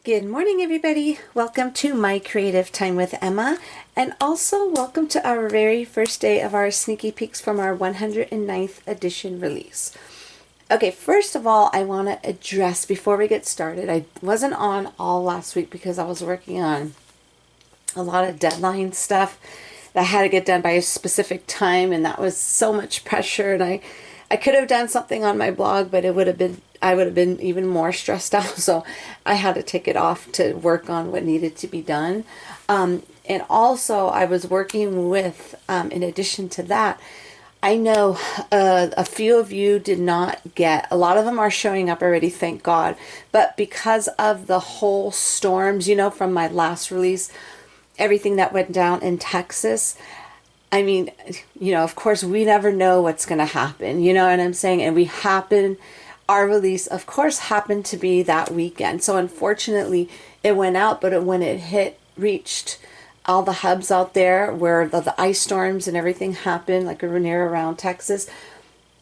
Good morning, everybody. Welcome to My Creative Time with Emma, and also welcome to our very first day of our sneaky peeks from our 109th edition release. Okay, first of all, I want to address before we get started, I wasn't on all last week because I was working on a lot of deadline stuff that I had to get done by a specific time, and that was so much pressure, and I could have done something on my blog, but I would have been even more stressed out. So I had to take it off to work on what needed to be done. And also I was working with, in addition to that, I know a few of you did not get, a lot of them are showing up already, thank God. But because of the whole storms, you know, from my last release, everything that went down in Texas, I mean, you know, of course, we never know what's going to happen, you know what I'm saying? And our release, of course, happened to be that weekend. So unfortunately, it went out, but when it reached all the hubs out there where the ice storms and everything happened, like near around Texas,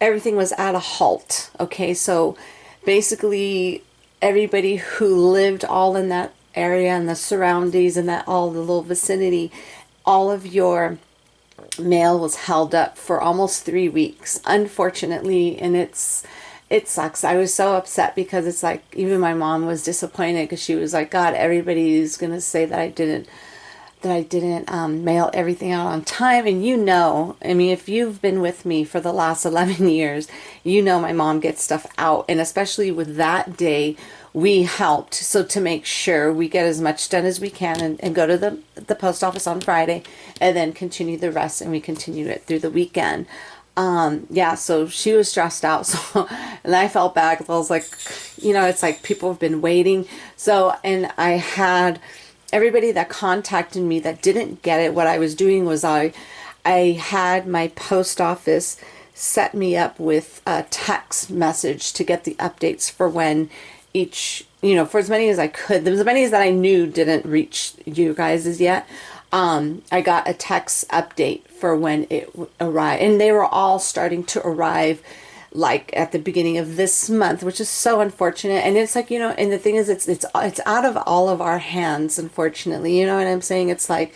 everything was at a halt. Okay, so basically, everybody who lived all in that area and the surroundings and all the little vicinity, all of your mail was held up for almost 3 weeks, unfortunately, and it sucks. I was so upset because it's like even my mom was disappointed because she was like, God, everybody's gonna say that I didn't mail everything out on time. And you know, I mean, if you've been with me for the last 11 years, you know my mom gets stuff out, and especially with that day, we helped so to make sure we get as much done as we can and go to the post office on Friday and then continue the rest, and we continued it through the weekend. Yeah, so she was stressed out. So, and I felt bad because I was like, you know, it's like people have been waiting. So, and I had everybody that contacted me that didn't get it. What I was doing was I had my post office set me up with a text message to get the updates for when each, you know, for as many as I could. There was as many as that I knew didn't reach you guys as yet. I got a text update for when it arrived, and they were all starting to arrive like at the beginning of this month, which is so unfortunate. And it's like, you know, and the thing is, it's out of all of our hands, unfortunately. You know what I'm saying? It's like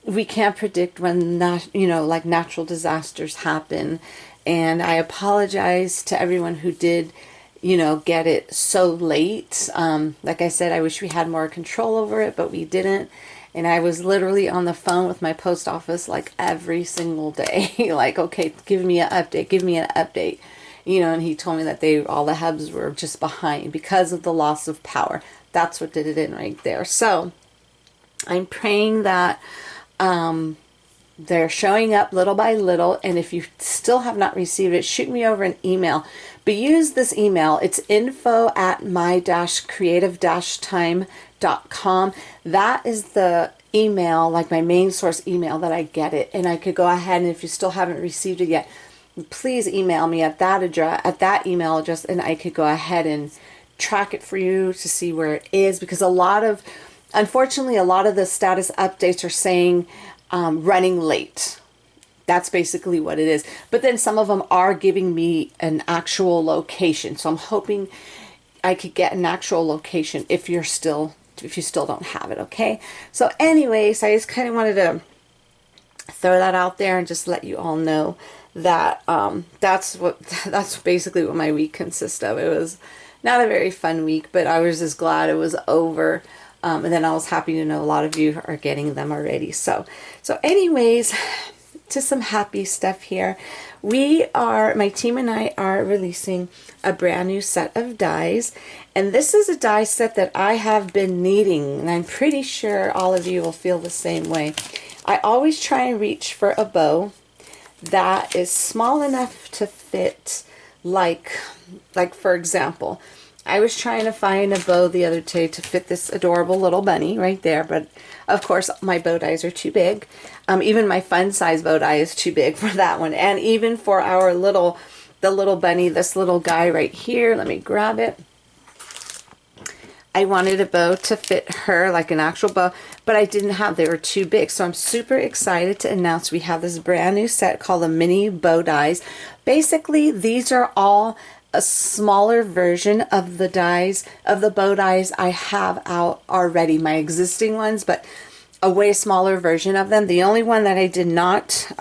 we can't predict when like natural disasters happen. And I apologize to everyone who did, you know, get it so late. Like I said, I wish we had more control over it, but we didn't. And I was literally on the phone with my post office like every single day, like, okay, give me an update, give me an update. You know, and he told me that all the hubs were just behind because of the loss of power. That's what did it in right there. So I'm praying that they're showing up little by little. And if you still have not received it, shoot me over an email. But use this email. It's info@my-creative-time.com. That is the email, like my main source email that I get it. And I could go ahead, and if you still haven't received it yet, please email me at that address, at that email address, and I could go ahead and track it for you to see where it is. Because unfortunately, a lot of the status updates are saying running late. That's basically what it is. But then some of them are giving me an actual location. So I'm hoping I could get an actual location if you still don't have it, okay? So anyways, I just kind of wanted to throw that out there and just let you all know that that's basically what my week consists of. It was not a very fun week, but I was just glad it was over. And then I was happy to know a lot of you are getting them already. So anyways, to some happy stuff here. My team and I are releasing a brand new set of dies. And this is a die set that I have been needing. And I'm pretty sure all of you will feel the same way. I always try and reach for a bow that is small enough to fit, like for example, I was trying to find a bow the other day to fit this adorable little bunny right there, but of course my bow dies are too big. Even my fun size bow die is too big for that one, and even for the little bunny, this little guy right here, let me grab it. I wanted a bow to fit her, like an actual bow, but I didn't have, they were too big. So I'm super excited to announce we have this brand new set called the Mini Bow Dies. Basically, these are all a smaller version of the dies, of the bow dies I have out already, my existing ones, but a way smaller version of them. The only one that I did not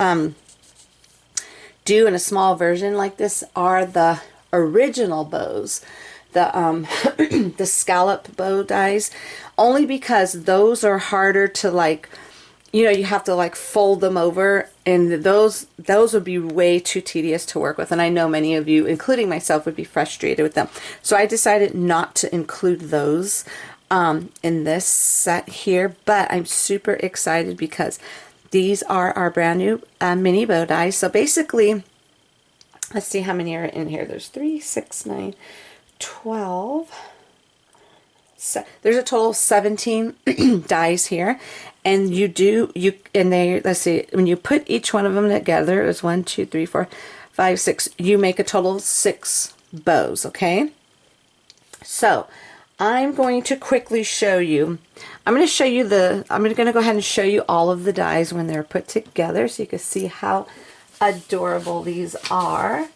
do in a small version like this are the original bows, the the scallop bow dies, only because those are harder to, like, you know, you have to like fold them over, and those would be way too tedious to work with, and I know many of you, including myself, would be frustrated with them. So I decided not to include those in this set here, but I'm super excited because these are our brand new mini bow dies. So basically, let's see how many are in here. There's 3, 6, 9, 12. So there's a total of 17 dies here, and let's see, when you put each one of them together, it's 1, 2, 3, 4, 5, 6. You make a total of 6 bows. Okay, so I'm going to quickly show you. I'm going to go ahead and show you all of the dies when they're put together, so you can see how adorable these are.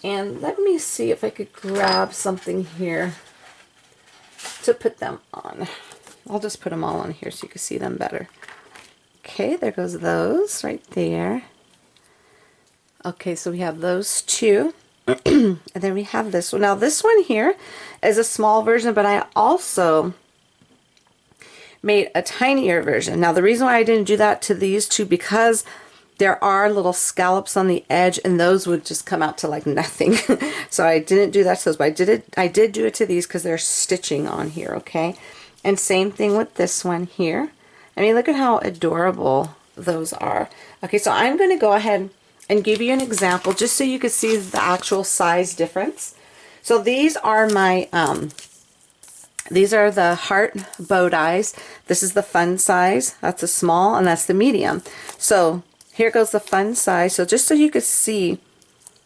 And let me see if I could grab something here to put them on. I'll just put them all on here so you can see them better. Okay, there goes those right there. Okay, so we have those two. And then we have this one. Now this one here is a small version, but I also made a tinier version. Now the reason why I didn't do that to these two, because there are little scallops on the edge, and those would just come out to like nothing. So I didn't do that to those, but I did do it to these because there's stitching on here. Okay, and same thing with this one here. I mean, look at how adorable those are. Okay, so I'm going to go ahead and give you an example just so you can see the actual size difference. So these are my these are the heart bow dies. This is the fun size. That's the small, and that's the medium. So here goes the fun size. So just so you could see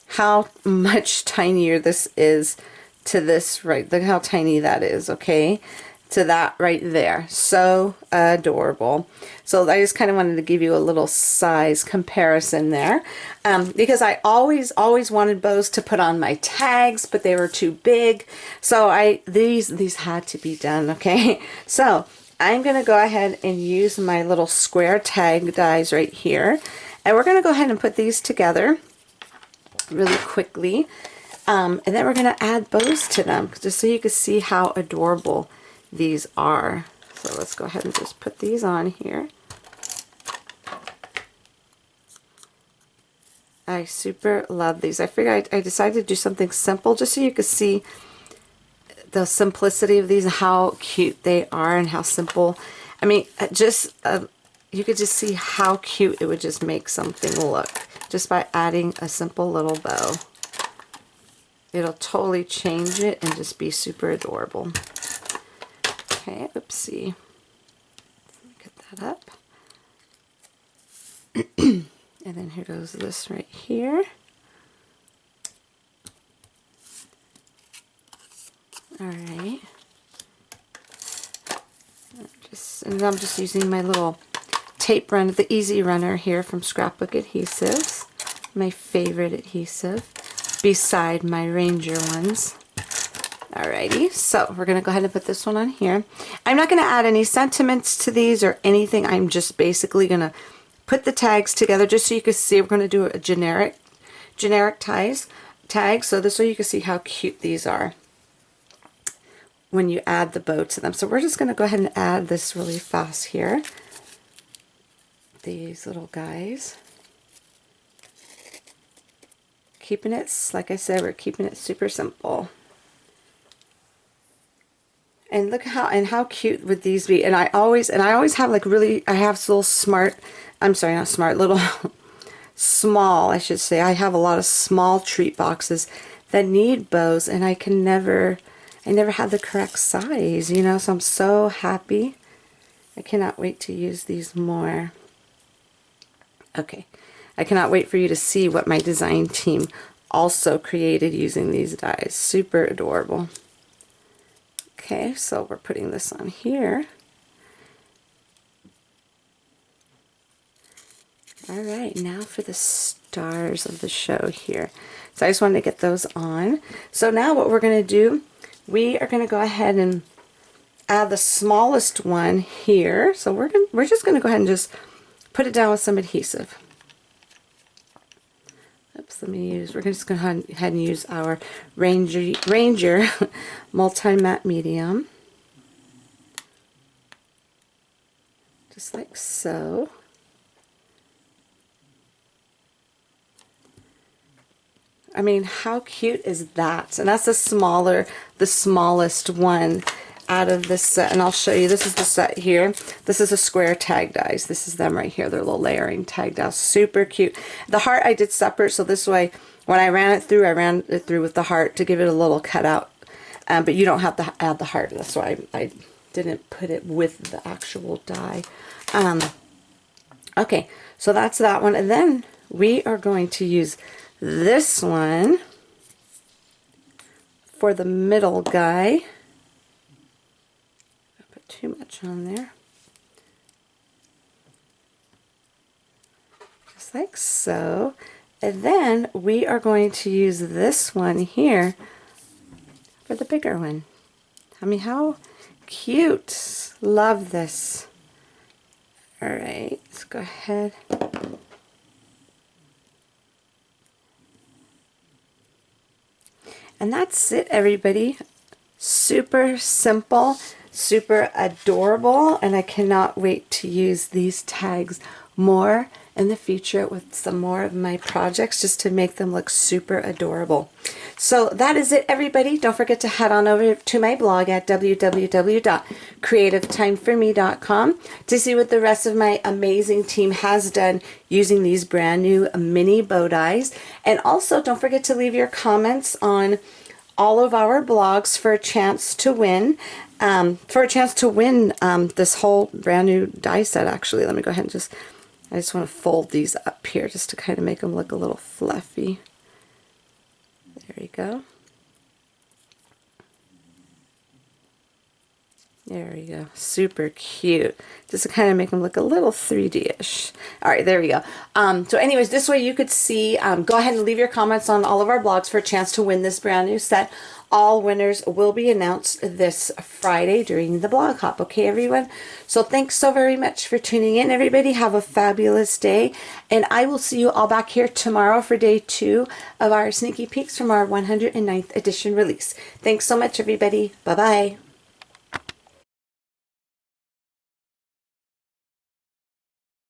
how much tinier this is to this, right? Look how tiny that is, okay? To that right there. So adorable. So I just kind of wanted to give you a little size comparison there, because I always wanted bows to put on my tags, but they were too big. So these had to be done, okay? So I'm going to go ahead and use my little square tag dies right here, and we're going to go ahead and put these together really quickly, and then we're going to add bows to them just so you can see how adorable these are. So let's go ahead and just put these on here. I super love these. I figured I decided to do something simple just so you could see the simplicity of these and how cute they are and how simple. I mean, just you could just see how cute it would just make something look just by adding a simple little bow. It'll totally change it and just be super adorable. Okay, oopsie. Get that up. And then here goes this right here. Alright. I'm just using my little tape run, the Easy Runner here from Scrapbook Adhesives. My favorite adhesive, beside my Ranger ones. Alrighty, so we're going to go ahead and put this one on here. I'm not going to add any sentiments to these or anything. I'm just basically going to put the tags together just so you can see. We're going to do a generic tag, so this way you can see how cute these are when you add the bow to them. So we're just going to go ahead and add this really fast here. These little guys. Keeping it, like I said, we're keeping it super simple. And look how cute would these be. And I always have like really, I have little smart, I'm sorry, not smart, little small, I should say. I have a lot of small treat boxes that need bows, and I never have the correct size, you know, so I'm so happy. I cannot wait to use these more. Okay, I cannot wait for you to see what my design team also created using these dies. Super adorable. Okay, so we're putting this on here. Alright, now for the stars of the show here. So I just wanted to get those on. So now what we're going to do, we are going to go ahead and add the smallest one here. So we're just going to go ahead and just put it down with some adhesive. Oops, we're just going to go ahead and use our Ranger multi-matte medium. Just like so. I mean, how cute is that? And that's the smallest one out of this set. And I'll show you, this is the set here. This is a square tag dies. This is them right here. They're little layering tag dies. Super cute. The heart I did separate, so this way, when I ran it through with the heart to give it a little cutout. But you don't have to add the heart. That's why I didn't put it with the actual die. Okay, so that's that one. And then we are going to use this one for the middle guy. I put too much on there. Just like so. And then we are going to use this one here for the bigger one. I mean, how cute. Love this. Alright, let's go ahead. And that's it, everybody. Super simple, super adorable, and I cannot wait to use these tags more in the future with some more of my projects just to make them look super adorable. So that is it, everybody. Don't forget to head on over to my blog at www.creativetimeforme.com to see what the rest of my amazing team has done using these brand new mini bow dies. And also don't forget to leave your comments on all of our blogs for a chance to win. This whole brand new die set. Actually, let me go ahead and I just want to fold these up here just to kind of make them look a little fluffy. There we go. There we go. Super cute. Just to kind of make them look a little 3D-ish. Alright, there we go. So anyways, this way you could see, go ahead and leave your comments on all of our blogs for a chance to win this brand new set. All winners will be announced this Friday during the blog hop. Okay, everyone? So thanks so very much for tuning in, everybody. Have a fabulous day. And I will see you all back here tomorrow for day 2 of our sneaky peeks from our 109th edition release. Thanks so much, everybody. Bye-bye.